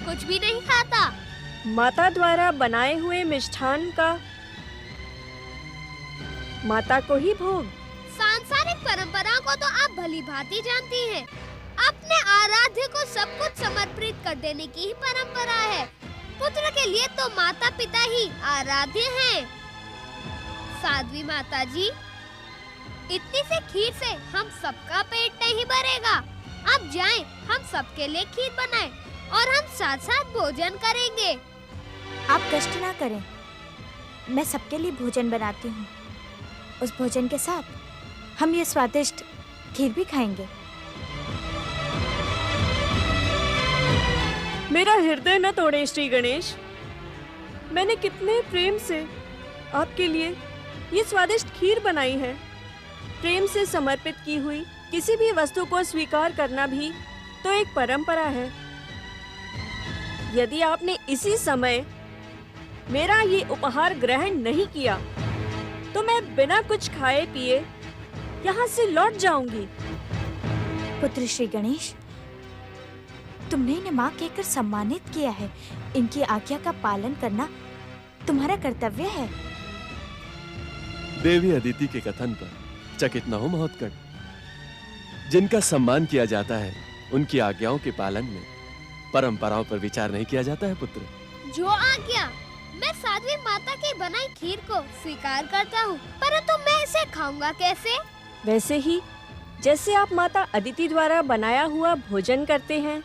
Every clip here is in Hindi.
कुछ भी नहीं खाता। माता द्वारा बनाए हुए मिष्ठान का माता को ही भोग। सांसारिक परंपराओं को तो आप भली भांति जानती हैं। अपने आराध्य को सब कुछ समर्पित कर देने की ही परंपरा है। पुत्र के लिए तो माता पिता ही आराध्य हैं। साध्वी माता जी, इतनी से खीर से हम सबका पेट नहीं भरेगा। अब जाएं, हम सबके लिए खीर बनाएं और हम साथ साथ भोजन करेंगे। आप कष्ट ना करें, मैं सबके लिए भोजन बनाती हूँ। उस भोजन के साथ हम ये स्वादिष्ट खीर भी खाएंगे। मेरा हृदय न तोड़े श्री गणेश। मैंने कितने प्रेम से आपके लिए ये स्वादिष्ट खीर बनाई है। प्रेम से समर्पित की हुई किसी भी वस्तु को स्वीकार करना भी तो एक परंपरा है। यदि आपने इसी समय मेरा ये उपहार ग्रहण नहीं किया तो मैं बिना कुछ खाए पिए यहाँ से लौट जाऊंगी। पुत्र श्री गणेश, तुमने इन्हें माँ कहकर सम्मानित किया है। इनकी आज्ञा का पालन करना तुम्हारा कर्तव्य है। देवी अदिति के कथन पर चकित न हो महोत्कट। जिनका सम्मान किया जाता है उनकी आज्ञाओं के पालन में परंपराओं पर विचार नहीं किया जाता है पुत्र। जो आज्ञा, मैं साध्वी माता की बनाई खीर को स्वीकार करता हूँ, परंतु मैं इसे खाऊंगा कैसे? वैसे ही जैसे आप माता अदिति द्वारा बनाया हुआ भोजन करते हैं।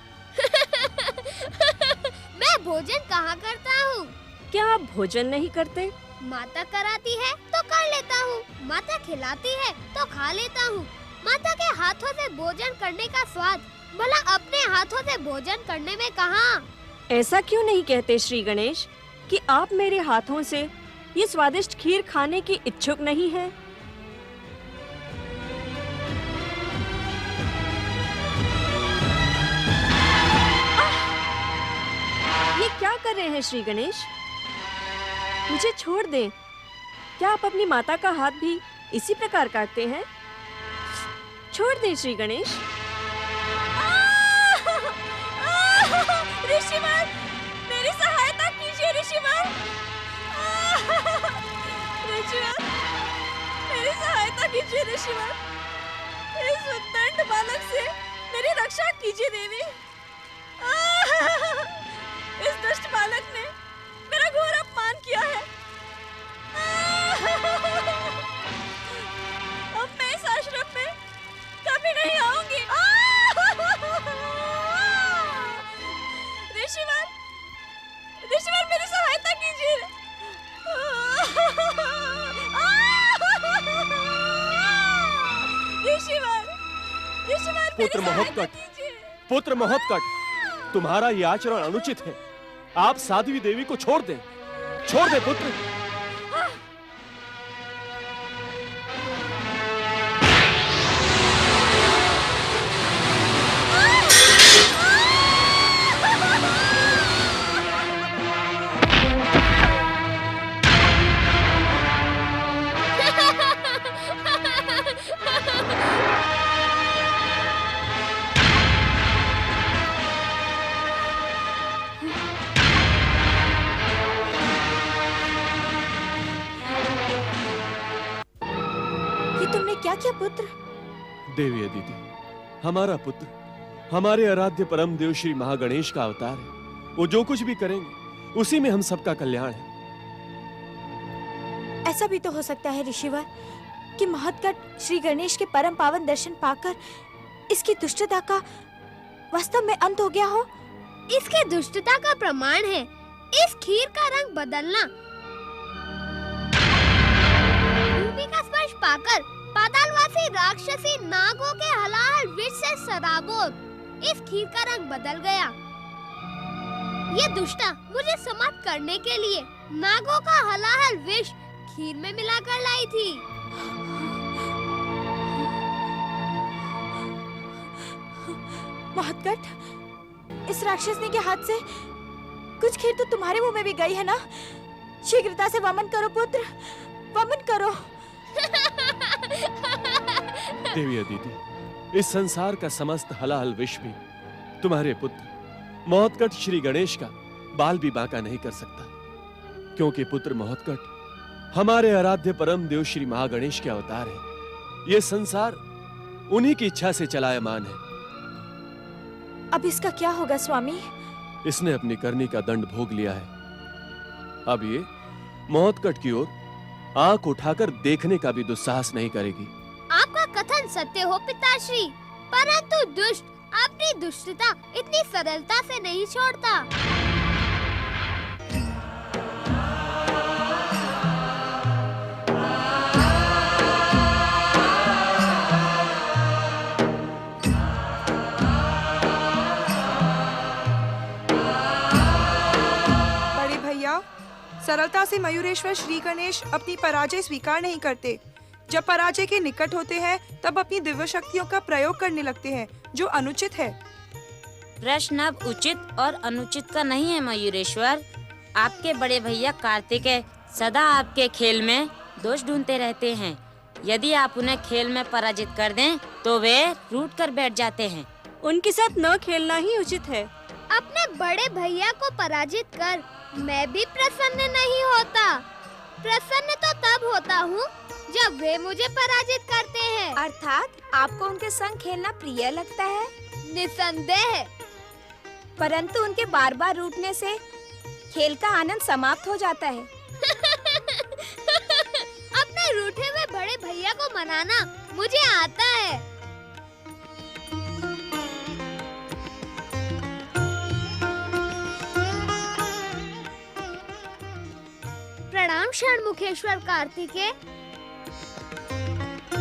मैं भोजन कहाँ करता हूँ? क्या आप भोजन नहीं करते? माता कराती है तो कर लेता हूँ, माता खिलाती है तो खा लेता हूँ। माता के हाथों से भोजन करने का स्वाद भला अपने हाथों से भोजन करने में कहाँ? ऐसा क्यों नहीं कहते श्री गणेश कि आप मेरे हाथों से ये स्वादिष्ट खीर खाने की इच्छुक नहीं हैं? ये क्या कर रहे हैं श्री गणेश? मुझे छोड़ दें। क्या आप अपनी माता का हाथ भी इसी प्रकार काटते हैं? छोड़ दें श्री गणेश। ऋषिवर, मेरी सहायता कीजिए ऋषिवर। ऋषिवर, मेरी सहायता कीजिए ऋषिवर। इस उद्दंड बालक से मेरी रक्षा कीजिए देवी। इस दुष्ट बालक ने मेरा घोर अपमान किया है। अब मैं इस आश्रम में कभी नहीं आऊंगी। ऋषिवर, ऋषिवर मेरी सहायता कीजिए। ऋषिवर, ऋषिवर पुत्र महोत्कट, पुत्र महोत्कट, तुम्हारा ये आचरण अनुचित है। आप साध्वी देवी को छोड़ दें, छोड़ दे पुत्र। क्या किया पुत्र? देवी अदिति, हमारा पुत्र हमारे आराध्य परम देव श्री महागणेश का अवतार है। वो जो कुछ भी करेंगे उसी में हम सबका कल्याण है। ऐसा भी तो हो सकता है ऋषिवर कि महोत्कट श्री गणेश के परम पावन दर्शन पाकर इसकी दुष्टता का वास्तव में अंत हो गया हो। इसकी दुष्टता का प्रमाण है इस खीर का रंग बदलना। भूमि का स्पर्श पाकर पातालवासी राक्षसी नागों के हलाहल विष से सराबोर इस खीर का रंग बदल गया। ये दुष्टा मुझे समाप्त करने के लिए नागों का हलाहल विष खीर में मिलाकर लाई थी। महोत्कट, इस राक्षसनी के हाथ से कुछ खीर तो तुम्हारे मुंह में भी गई है ना? शीघ्रता से वमन करो पुत्र, वमन करो। देवी अदिति, इस संसार का समस्त हलाहल विष भी तुम्हारे पुत्र महोत्कट श्री गणेश का बाल भी बांका नहीं कर सकता, क्योंकि पुत्र महोत्कट हमारे आराध्य परम देव श्री महागणेश के अवतार है। ये संसार उन्हीं की इच्छा से चलायमान है। अब इसका क्या होगा स्वामी? इसने अपनी करनी का दंड भोग लिया है। अब ये महोत्कट की ओर आंख उठाकर देखने का भी दुस्साहस नहीं करेगी। आपका कथन सत्य हो पिताश्री, परंतु दुष्ट अपनी दुष्टता इतनी सरलता से नहीं छोड़ता। बड़े भैया, सरलता से मयूरेश्वर श्री गणेश अपनी पराजय स्वीकार नहीं करते। जब पराजय के निकट होते हैं तब अपनी दिव्य शक्तियों का प्रयोग करने लगते हैं, जो अनुचित है। प्रश्न अब उचित और अनुचित का नहीं है मयूरेश्वर। आपके बड़े भैया कार्तिकेय सदा आपके खेल में दोष ढूंढते रहते हैं। यदि आप उन्हें खेल में पराजित कर दें तो वे रूठ कर बैठ जाते हैं। उनके साथ न खेलना ही उचित है। अपने बड़े भैया को पराजित कर मैं भी प्रसन्न नहीं होता। प्रसन्न तो तब होता हूँ जब वे मुझे पराजित करते हैं। अर्थात आपको उनके संग खेलना प्रिय लगता है? निसंदेह। परंतु उनके बार बार रूठने से खेल का आनंद समाप्त हो जाता है। अपने रूठे हुए बड़े भैया को मनाना मुझे आता है। प्रणाम षणमुखेश्वर कार्तिकेय।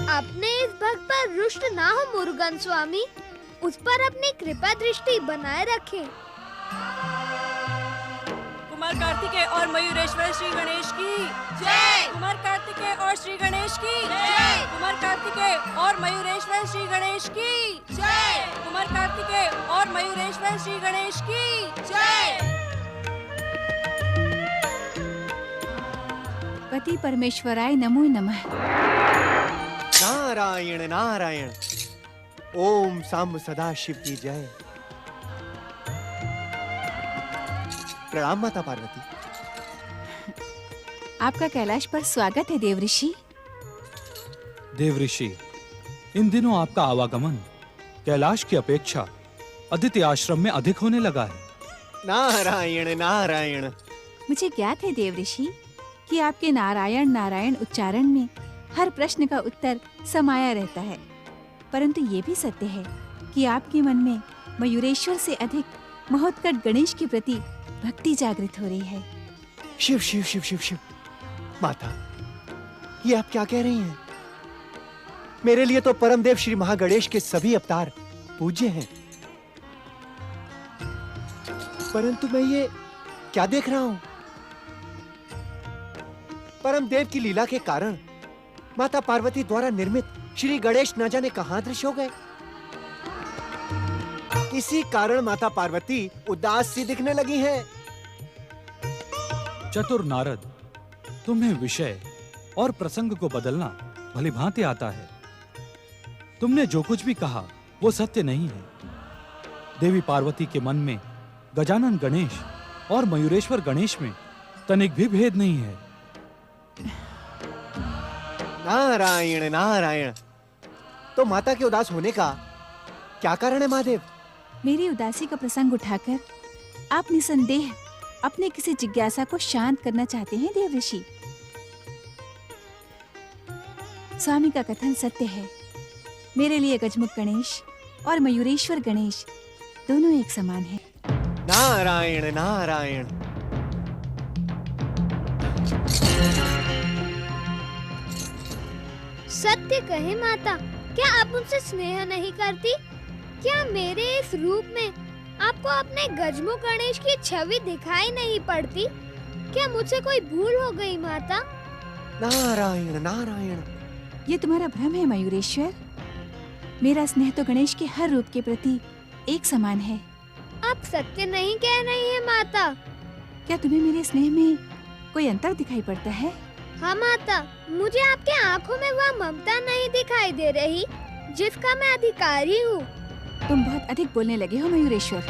अपने इस भक्त पर रुष्ट ना हो मुरुगन स्वामी, उस पर अपनी कृपा दृष्टि बनाए रखें। कुमार कार्तिकेय और मयूरेश्वर श्री गणेश की जय। कुमार कार्तिकेय और श्री गणेश की जय। कुमार कार्तिकेय और मयूरेश्वर श्री गणेश की जय। कुमार कार्तिकेय और मयूरेश्वर श्री गणेश की जय। पति परमेश्वराय नमो नमः। नारायण नारायण। ओम सांब सदा शिव की जय। प्रणाम माता पार्वती। आपका कैलाश पर स्वागत है देवऋषि। देवऋषि, इन दिनों आपका आवागमन कैलाश की अपेक्षा अदिति आश्रम में अधिक होने लगा है। नारायण नारायण। मुझे ज्ञात है देवऋषि कि आपके नारायण नारायण उच्चारण में हर प्रश्न का उत्तर समाया रहता है, परंतु ये भी सत्य है कि आपके मन में मयूरेश्वर से अधिक महोत्कट गणेश के प्रति भक्ति जागृत हो रही है। शिव शिव शिव शिव शिव। माता, ये आप क्या कह रही हैं? मेरे लिए तो परमदेव श्री महागणेश के सभी अवतार पूज्य हैं, परंतु मैं ये क्या देख रहा हूं? परमदेव की लीला के कारण माता पार्वती द्वारा निर्मित श्री गणेश न जाने कहां दृश्य हो गए। इसी कारण माता पार्वती उदास सी दिखने लगी हैं। चतुर नारद, तुम्हें विषय और प्रसंग को बदलना भलीभांति आता है। तुमने जो कुछ भी कहा वो सत्य नहीं है। देवी पार्वती के मन में गजानन गणेश और मयूरेश्वर गणेश में तनिक भी भेद नहीं है। नारायण नारायण। तो माता के उदास होने का क्या कारण है महादेव? मेरी उदासी का प्रसंग उठाकर आप निसंदेह अपने किसी जिज्ञासा को शांत करना चाहते हैं देवऋषि। स्वामी का कथन सत्य है। मेरे लिए गजमुख गणेश और मयूरेश्वर गणेश दोनों एक समान हैं। नारायण नारायण। सत्य कहे माता, क्या आप मुझसे स्नेह नहीं करती? क्या मेरे इस रूप में आपको अपने गजमुख गणेश की छवि दिखाई नहीं पड़ती? क्या मुझसे कोई भूल हो गई माता? नारायण नारायण। ये तुम्हारा भ्रम है मयूरेश्वर। मेरा स्नेह तो गणेश के हर रूप के प्रति एक समान है। आप सत्य नहीं कह रही हैं माता। क्या तुम्हें मेरे स्नेह में कोई अंतर दिखाई पड़ता है? हाँ माता, मुझे आपके आँखों में वह ममता नहीं दिखाई दे रही जिसका मैं अधिकारी हूँ। तुम बहुत अधिक बोलने लगे हो मयूरेश्वर।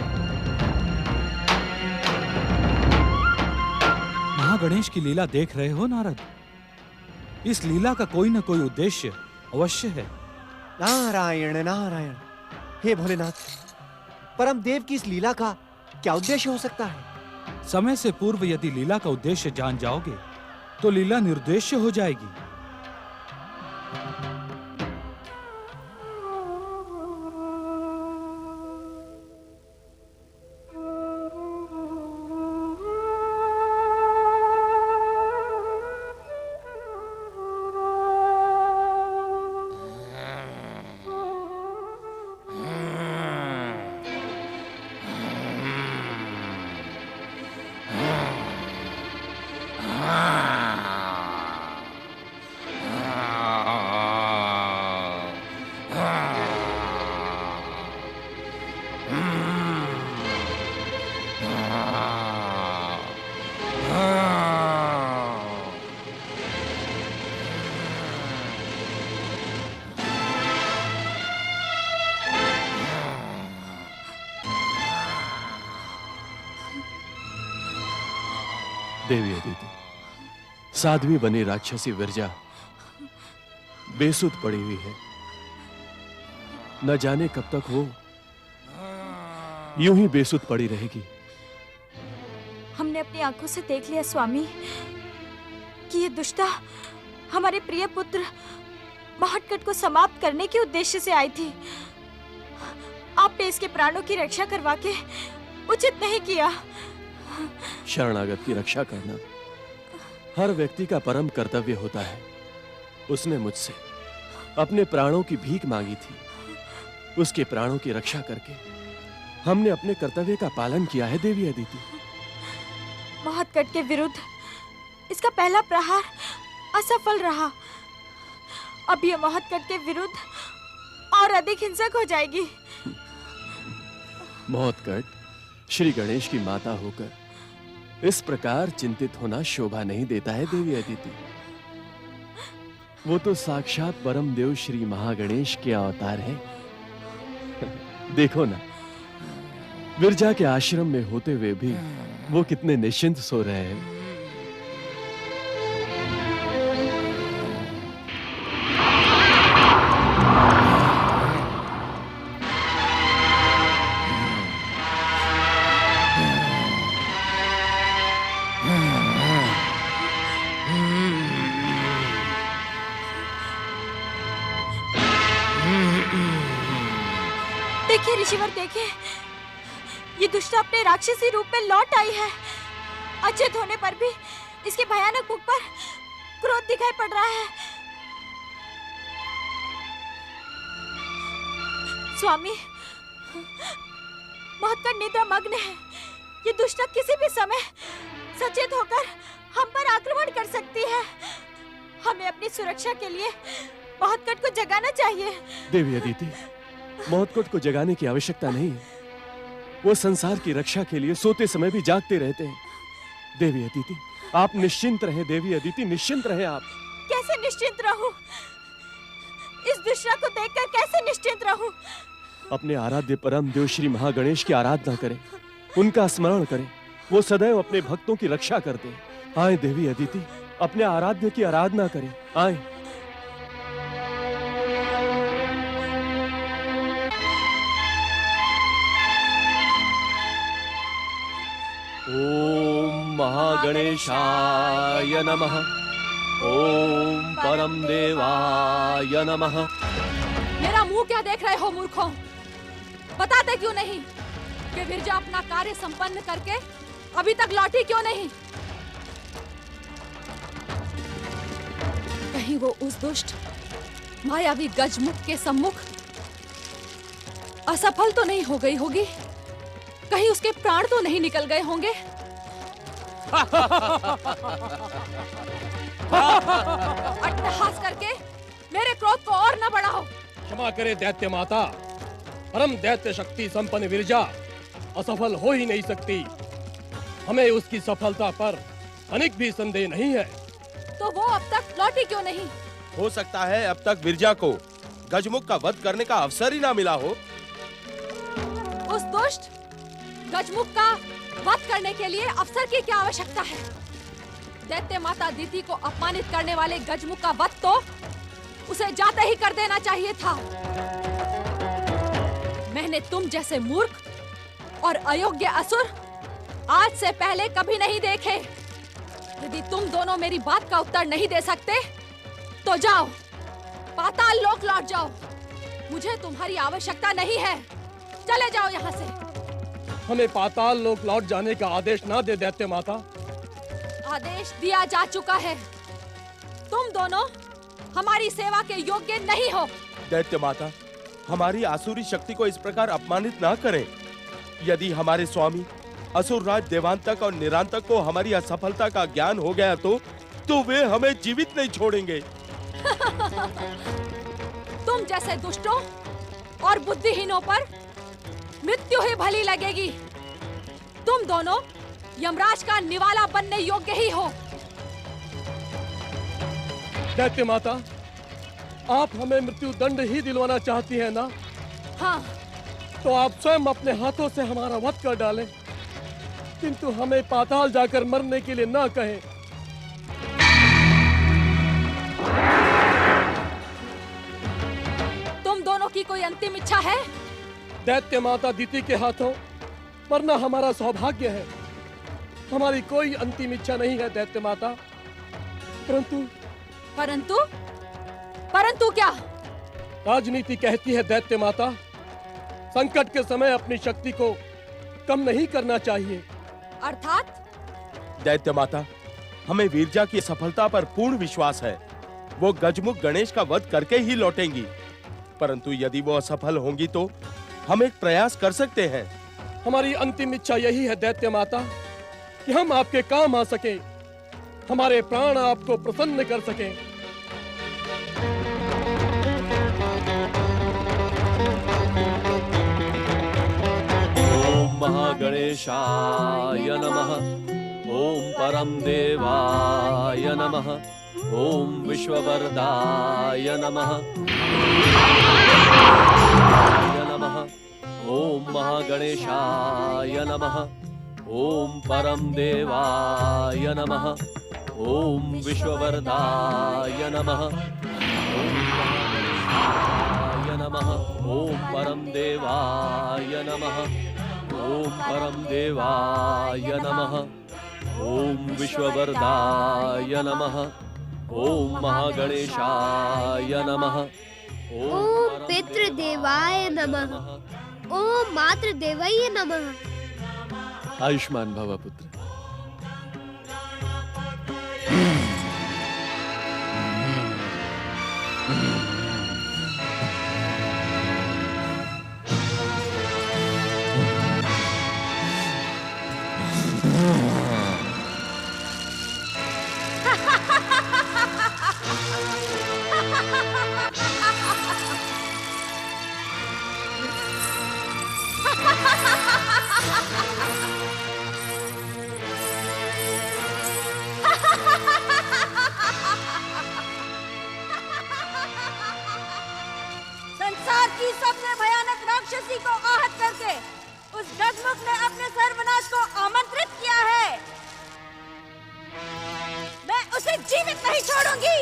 महागणेश की लीला देख रहे हो नारद? इस लीला का कोई न कोई उद्देश्य अवश्य है। नारायण नारायण। हे भोलेनाथ, परम देव की इस लीला का क्या उद्देश्य हो सकता है? समय से पूर्व यदि लीला का उद्देश्य जान जाओगे तो लीला निर्देश्य हो जाएगी। देवी अदिति, साध्वी बनी राक्षसी विरजा बेसुध पड़ी हुई है। न जाने कब तक वो यूं ही बेसुध पड़ी रहेगी। हमने अपनी आंखों से देख लिया स्वामी कि ये दुष्टा हमारे प्रिय पुत्र महटकट को समाप्त करने के उद्देश्य से आई थी। आपने इसके प्राणों की रक्षा करवा के उचित नहीं किया। शरणागत की रक्षा करना हर व्यक्ति का परम कर्तव्य होता है। उसने मुझसे अपने प्राणों की भीख मांगी थी। उसके प्राणों की रक्षा करके हमने अपने कर्तव्य का पालन किया है देवी अदिति। महटकट के विरुद्ध इसका पहला प्रहार असफल रहा। अब ये महटकट के विरुद्ध और अधिक हिंसक हो जाएगी। महटकट श्री गणेश की माता होकर इस प्रकार चिंतित होना शोभा नहीं देता है देवी अदिति। वो तो साक्षात परम देव श्री महागणेश के अवतार है। देखो ना, विरजा के आश्रम में होते हुए भी वो कितने निश्चिंत सो रहे हैं। देखिए ऋषिवर, देखिए ये दुष्ट अपने राक्षसी रूप में लौट आई है। अचेत होने पर भी इसके भयानक मुख पर क्रोध दिखाई पड़ रहा है। स्वामी, महटकट निद्रा मग्न है। ये दुष्ट किसी भी समय सचेत होकर हम पर आक्रमण कर सकती है। हमें अपनी सुरक्षा के लिए महटकट को जगाना चाहिए। देवी अदिति, महटकट को जगाने की आवश्यकता नहीं है। वो संसार की रक्षा के लिए सोते समय भी जागते रहते हैं। देवी अदिति, आप निश्चिंत रहे। देवी अदिति, निश्चिंत रहे आप। कैसे निश्चिंत रहूं? इस दुष्टा को देखकर कैसे निश्चिंत रहूं? अपने आराध्य परम देव श्री महागणेश की आराधना करें, उनका स्मरण करें। वो सदैव अपने भक्तों की रक्षा करते हैं। आए देवी अदिति, अपने आराध्य की आराधना करें। आए। ओम महागणेशाय नमः। ओम परम देवाय नमः। मेरा मुंह क्या देख रहे हो मूर्खों? बताते क्यों नहीं कि विरजा अपना कार्य संपन्न करके अभी तक लौटी क्यों नहीं? कहीं वो उस दुष्ट मायावी गजमुख के सम्मुख असफल तो नहीं हो गई होगी? कहीं उसके प्राण तो नहीं निकल गए होंगे? अट्टहास करके मेरे क्रोध को और न बढ़ाओ। क्षमा करे दैत्य माता, परम दैत्य शक्ति संपन्न विरजा असफल हो ही नहीं सकती। हमें उसकी सफलता पर अनेक भी संदेह नहीं है। तो वो अब तक लौटी क्यों नहीं? हो सकता है अब तक विरजा को गजमुख का वध करने का अवसर ही ना मिला हो। उस दुष्ट गजमुख का वध करने के लिए अवसर की क्या आवश्यकता है? दैत्य माता दीति को अपमानित करने वाले गजमुख का वध तो उसे जाते ही कर देना चाहिए था। मैंने तुम जैसे मूर्ख और अयोग्य असुर आज से पहले कभी नहीं देखे। यदि तुम दोनों मेरी बात का उत्तर नहीं दे सकते तो जाओ, पाताल लोक लौट जाओ। मुझे तुम्हारी आवश्यकता नहीं है, चले जाओ यहाँ से। हमें पाताल लोक लौट जाने का आदेश ना दे दैत्य माता। आदेश दिया जा चुका है। तुम दोनों हमारी सेवा के योग्य नहीं हो। दैत्य माता, हमारी आसुरी शक्ति को इस प्रकार अपमानित ना करें। यदि हमारे स्वामी असुरराज देवांतक और निरांतक को हमारी असफलता का ज्ञान हो गया तो वे हमें जीवित नहीं छोड़ेंगे। तुम जैसे दुष्टों और बुद्धिहीनों पर मृत्यु ही भली लगेगी। तुम दोनों यमराज का निवाला बनने योग्य ही हो। दैत्य माता, आप हमें मृत्यु दंड ही दिलवाना चाहती हैं ना? हाँ। तो आप स्वयं अपने हाथों से हमारा वध कर डालें, किंतु हमें पाताल जाकर मरने के लिए ना कहें। तुम दोनों की कोई अंतिम इच्छा है? दैत्य माता दीति के हाथों मरना हमारा सौभाग्य है। हमारी कोई अंतिम इच्छा नहीं है दैत्य माता। परंतु क्या? राजनीति कहती है दैत्य माता, संकट के समय अपनी शक्ति को कम नहीं करना चाहिए। अर्थात? दैत्य माता, हमें वीरजा की सफलता पर पूर्ण विश्वास है। वो गजमुख गणेश का वध करके ही लौटेंगी। परंतु यदि वो असफल होंगी तो हम एक प्रयास कर सकते हैं। हमारी अंतिम इच्छा यही है दैत्य माता कि हम आपके काम आ सके, हमारे प्राण आपको प्रसन्न कर सके। ओम महागणेशाय नमः। ओम परम देवाय नमः। ओम विश्ववरदाय नमः। ओम महागणेशाय नमः। ओम परम देवाय नमः। ओम विश्ववरदाय नमः। ओम महागणेशाय नमः। ओम परम देवाय नमः। ओम परम देवाय नमः। ओम विश्ववरदाय नमः। ओम महागणेशाय नमः। ओम पितृदेवाय नमः। ओम मातृदेवये नमः। आयुष्मान भव पुत्र। संसार की सबसे भयानक राक्षसी को आहत करके उस गजमुख ने अपने सर्वनाश को आमंत्रित किया है। मैं उसे जीवित नहीं छोड़ूंगी।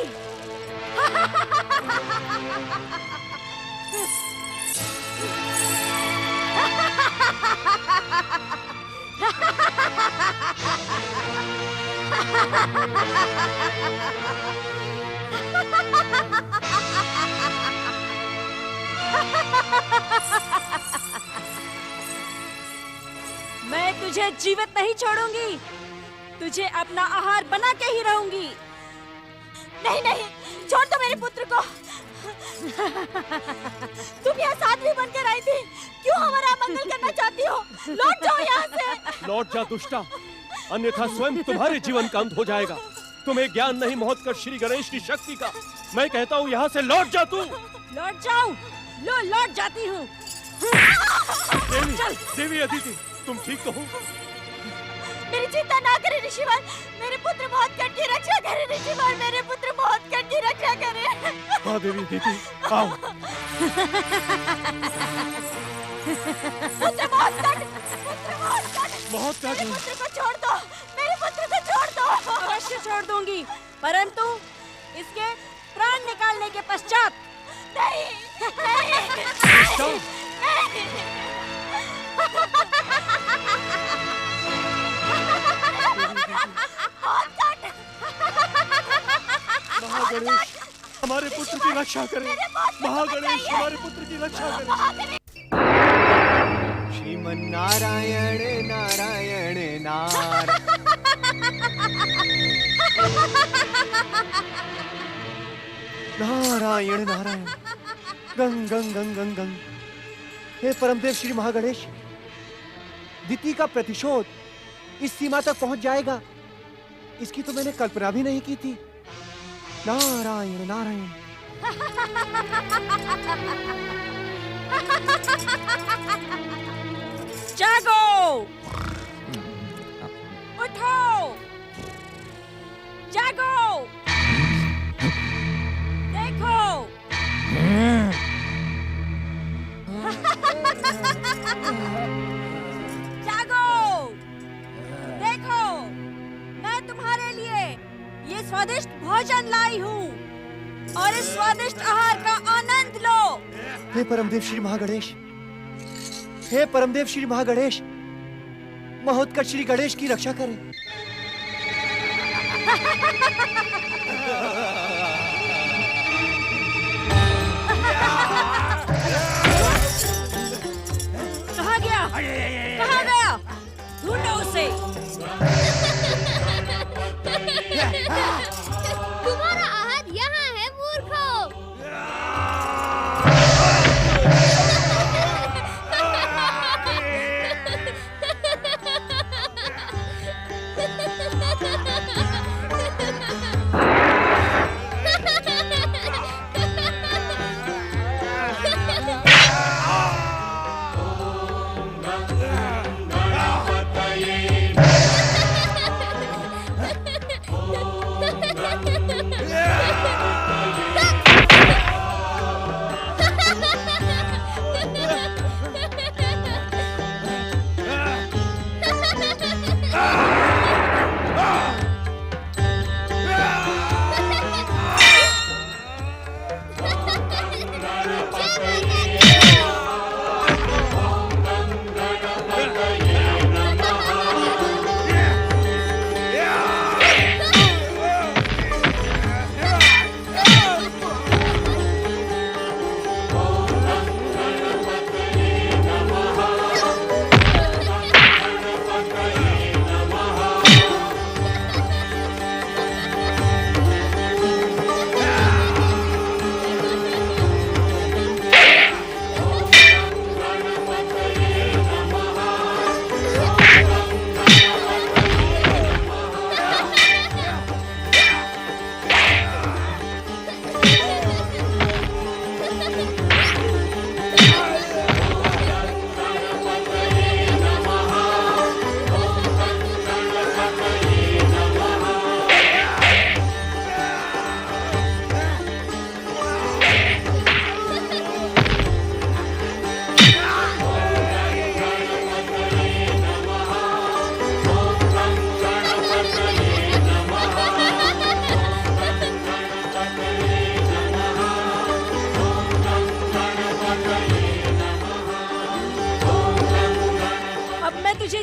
मैं तुझे जीवित नहीं छोड़ूंगी, तुझे अपना आहार बना के ही रहूंगी। नहीं नहीं, छोड़ दो मेरे पुत्र को। तुम यहाँ साध्वी बनकर आई थी, क्यों हमारा मंगल करना चाहती हो? लौट जाओ यहाँ से। लौट जा दुष्टा, अन्यथा स्वयं तुम्हारे जीवन का अंत हो जाएगा। तुम्हें ज्ञान नहीं महोत्कर्ष श्री गणेश की शक्ति का। मैं कहता हूँ यहाँ से लौट जा तू। लौट जाऊं? लो लौट जाती हूँ। देवी, देवी अदिति, तुम ठीक तो हो? मेरी चिंता ना करें ऋषिवर, मेरे पुत्र बहुत कट की रक्षा करें ऋषिवर, मेरे पुत्र बहुत कट की रक्षा करें। हाँ देवी अदिति, आओ। पुत्र बहुत कट, बहुत कट। मेरे पुत्र को छोड़ दो, मेरे पुत्र को छोड़ दो। अवश्य अवश्य छोड़ दूंगी, परंतु इसके प्राण निकालने के पश्चात। नहीं, महागणेश हमारे पुत्र की रक्षा करें। महागणेश हमारे पुत्र की रक्षा करें। श्रीमन्नारायण नारायण नारायण नारायण नारायण गंग गंग गंग गंग गंग। हे परमदेव श्री महागणेश, दिति का प्रतिशोध इस सीमा तक पहुंच जाएगा, इसकी तो मैंने कल्पना भी नहीं की थी। नारायण नारायण। जागो, उठो, जागो, देखो। जागो, देखो, मैं तुम्हारे लिए ये स्वादिष्ट भोजन लाई हूँ और इस स्वादिष्ट आहार का आनंद लो। हे परमदेव श्री महागणेश, हे परमदेव श्री महागणेश, महोत्कट श्री गणेश की रक्षा करें। कहाँ गया? कहाँ गया? ढूंढो उसे। तुम्हारा आहार यहाँ है मूर्खों।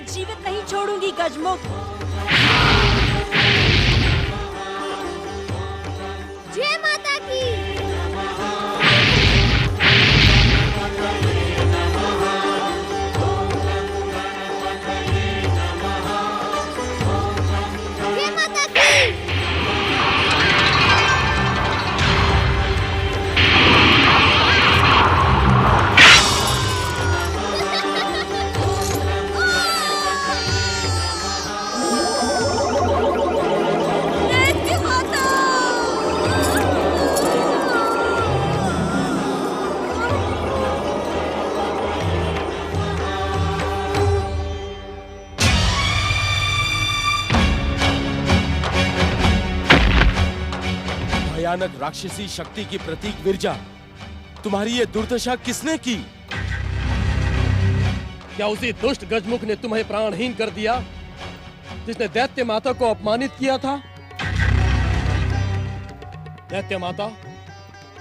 जीवित नहीं छोड़ूंगी गजमुख। जय माता की। जय माता की। भयानक राक्षसी शक्ति की प्रतीक विरजा, तुम्हारी ये दुर्दशा किसने की? क्या उसी दुष्ट गजमुख ने तुम्हें प्राणहीन कर दिया जिसने दैत्य माता को अपमानित किया था? दैत्य माता,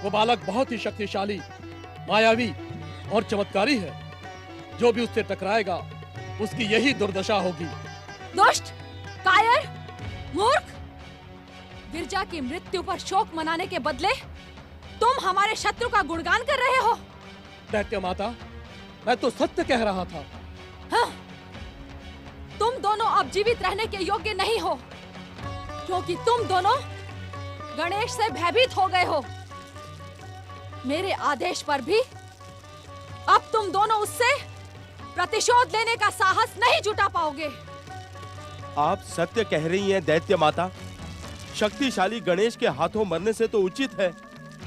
वो बालक बहुत ही शक्तिशाली, मायावी और चमत्कारी है। जो भी उससे टकराएगा उसकी यही दुर्दशा होगी। दुष्ट, कायर, मूर्ख! विरजा की मृत्यु पर शोक मनाने के बदले तुम हमारे शत्रु का गुणगान कर रहे हो। दैत्य माता, मैं तो सत्य कह रहा था। हाँ, तुम दोनों अब जीवित रहने के योग्य नहीं हो, क्योंकि तुम दोनों गणेश से भयभीत हो गए हो। मेरे आदेश पर भी अब तुम दोनों उससे प्रतिशोध लेने का साहस नहीं जुटा पाओगे। आप सत्य कह रही हैं दैत्य माता। शक्तिशाली गणेश के हाथों मरने से तो उचित है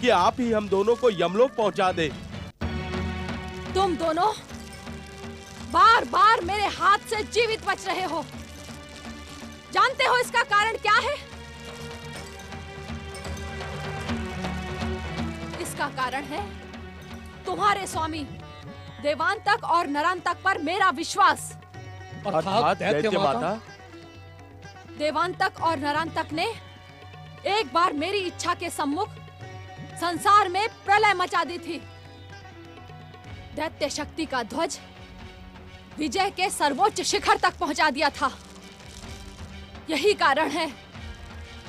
कि आप ही हम दोनों को यमलोक पहुंचा दे। तुम दोनों बार बार मेरे हाथ से जीवित बच रहे हो। जानते हो इसका कारण क्या है? इसका कारण है तुम्हारे स्वामी देवांतक और नरांतक पर मेरा विश्वास। अर्थात दैत्य माता, देवांतक और नरांतक ने एक बार मेरी इच्छा के सम्मुख संसार में प्रलय मचा दी थी। दैत्य शक्ति का ध्वज विजय के सर्वोच्च शिखर तक पहुंचा दिया था। यही कारण है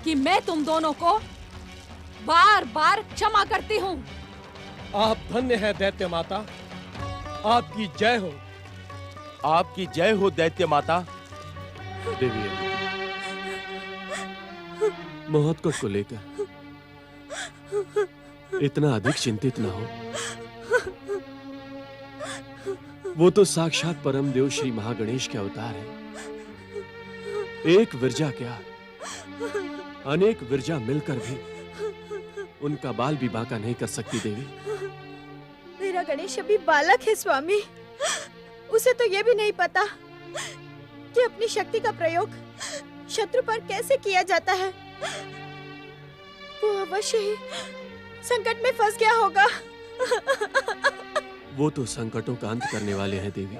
कि मैं तुम दोनों को बार बार क्षमा करती हूँ। आप धन्य है दैत्य माता, आपकी जय हो। आपकी जय हो दैत्य माता। देवी महोत्कट को लेकर इतना अधिक चिंतित न हो। वो तो साक्षात परम देव श्री महागणेश के अवतार है। एक विरजा क्या, अनेक विरजा मिलकर भी उनका बाल भी बांका नहीं कर सकती देवी। मेरा गणेश अभी बालक है स्वामी। उसे तो ये भी नहीं पता कि अपनी शक्ति का प्रयोग शत्रु पर कैसे किया जाता है। वो अवश्य ही संकट में फंस गया होगा। वो तो संकटों का अंत करने वाले हैं देवी।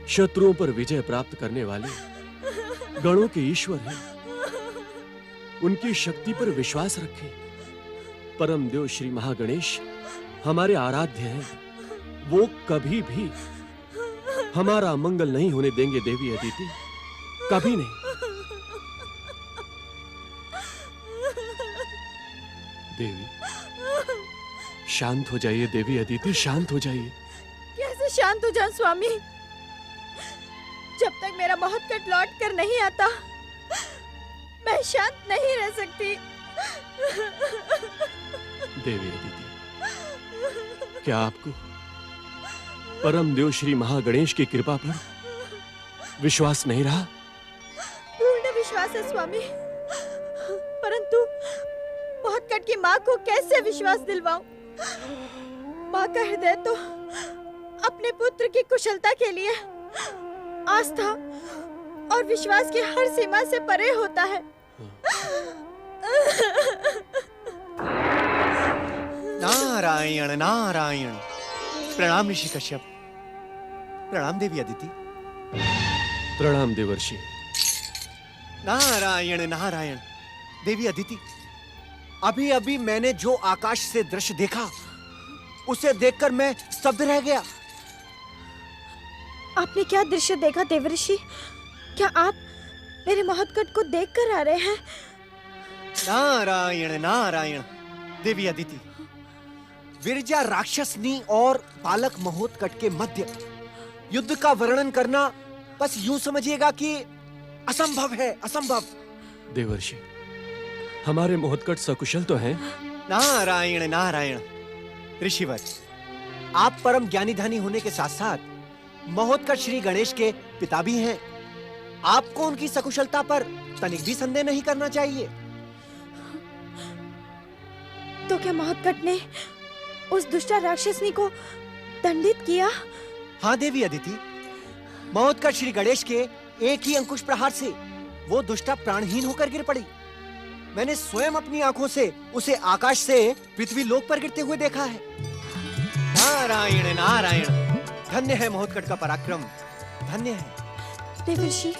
शत्रुओं पर विजय प्राप्त करने वाले गणों के ईश्वर हैं। उनकी शक्ति पर विश्वास रखें। परम देव श्री महागणेश हमारे आराध्य हैं। वो कभी भी हमारा मंगल नहीं होने देंगे देवी अदिति, कभी नहीं। देवी शांत हो जाइए। देवी अदिति शांत हो जाइए। कैसे शांत हो जाऊं स्वामी? जब तक मेरा महोत्कट लौट कर नहीं आता मैं शांत नहीं रह सकती। देवी अदिति, क्या आपको परम देव श्री महागणेश की कृपा पर विश्वास नहीं रहा? पूर्ण विश्वास है स्वामी, परंतु महोत्कट की माँ को कैसे विश्वास दिलवाऊं? माँ का हृदय तो अपने पुत्र की कुशलता के लिए आस्था और विश्वास की हर सीमा से परे होता है। नारायण नारायण। प्रणाम ऋषि कश्यप। प्रणाम देवी अदिति। प्रणाम देवर्षि। नारायण नारायण। देवी अदिति, अभी अभी मैंने जो आकाश से दृश्य देखा उसे देखकर मैं स्तब्ध रह गया। आपने क्या दृश्य देखा देवर्षि? क्या आप मेरे महोत्कट को देखकर आ रहे हैं? नारायण नारायण। देवी अदिति, विरजा राक्षसनी और बालक महोत्कट के मध्य युद्ध का वर्णन करना बस यूं समझिएगा कि असंभव है, असंभव। देवर्षि, हमारे महोत्कट सकुशल तो हैं? नारायण नारायण। ऋषिवर, आप परम ज्ञानी धनी होने के साथ साथ महोत्कट श्री गणेश के पिता भी हैं। आपको उनकी सकुशलता पर तनिक भी संदेह नहीं करना चाहिए। तो क्या महोत्कट ने उस दुष्ट राक्षसनी को दंडित किया? हाँ देवी अदिति, महोत्कट श्री गणेश के एक ही अंकुश प्रहार से वो दुष्टा प्राणहीन होकर गिर पड़ी। मैंने स्वयं अपनी आंखों से उसे आकाश से पृथ्वी लोक पर गिरते हुए देखा है। नारायण नारायण। धन्य है महोत्कट का पराक्रम, धन्य है। देवर्षि,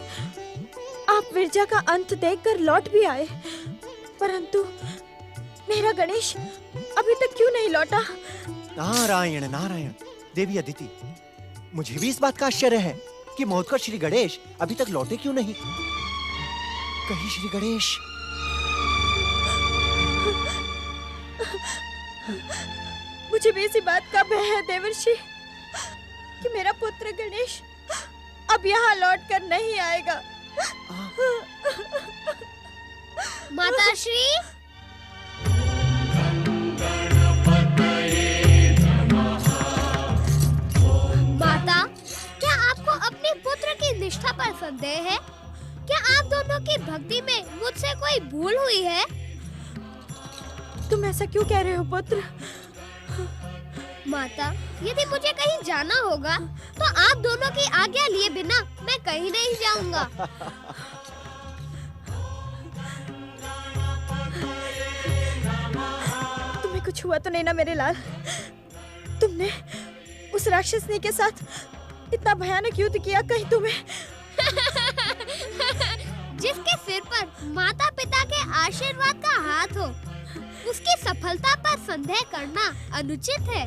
आप विरजा का अंत देखकर लौट भी आए, परंतु मेरा गणेश अभी तक क्यों नहीं लौटा? नारायण नारायण। देवी अदिति, मुझे भी इस बात का आश्चर्य है कि महोत्कट श्री गणेश अभी तक लौटे क्यों नहीं। कहीं श्री गणेश। मुझे भी इसी बात का भय है देवर्षि कि मेरा पुत्र गणेश अब यहाँ लौट कर नहीं आएगा। माताश्री, माता, क्या आपको अपने पुत्र की निष्ठा पर संदेह है? क्या आप दोनों की भक्ति में मुझसे कोई भूल हुई है? तुम ऐसा क्यों कह रहे हो पुत्र? माता, यदि मुझे कहीं जाना होगा तो आप दोनों की आज्ञा लिए बिना मैं कहीं नहीं जाऊंगा। तुम्हें कुछ हुआ तो नहीं ना मेरे लाल? तुमने उस राक्षसनी के साथ इतना भयानक युद्ध किया, कहीं तुम्हें जिसके सिर पर माता पिता के आशीर्वाद का हाथ हो, उसकी सफलता पर संदेह करना अनुचित है।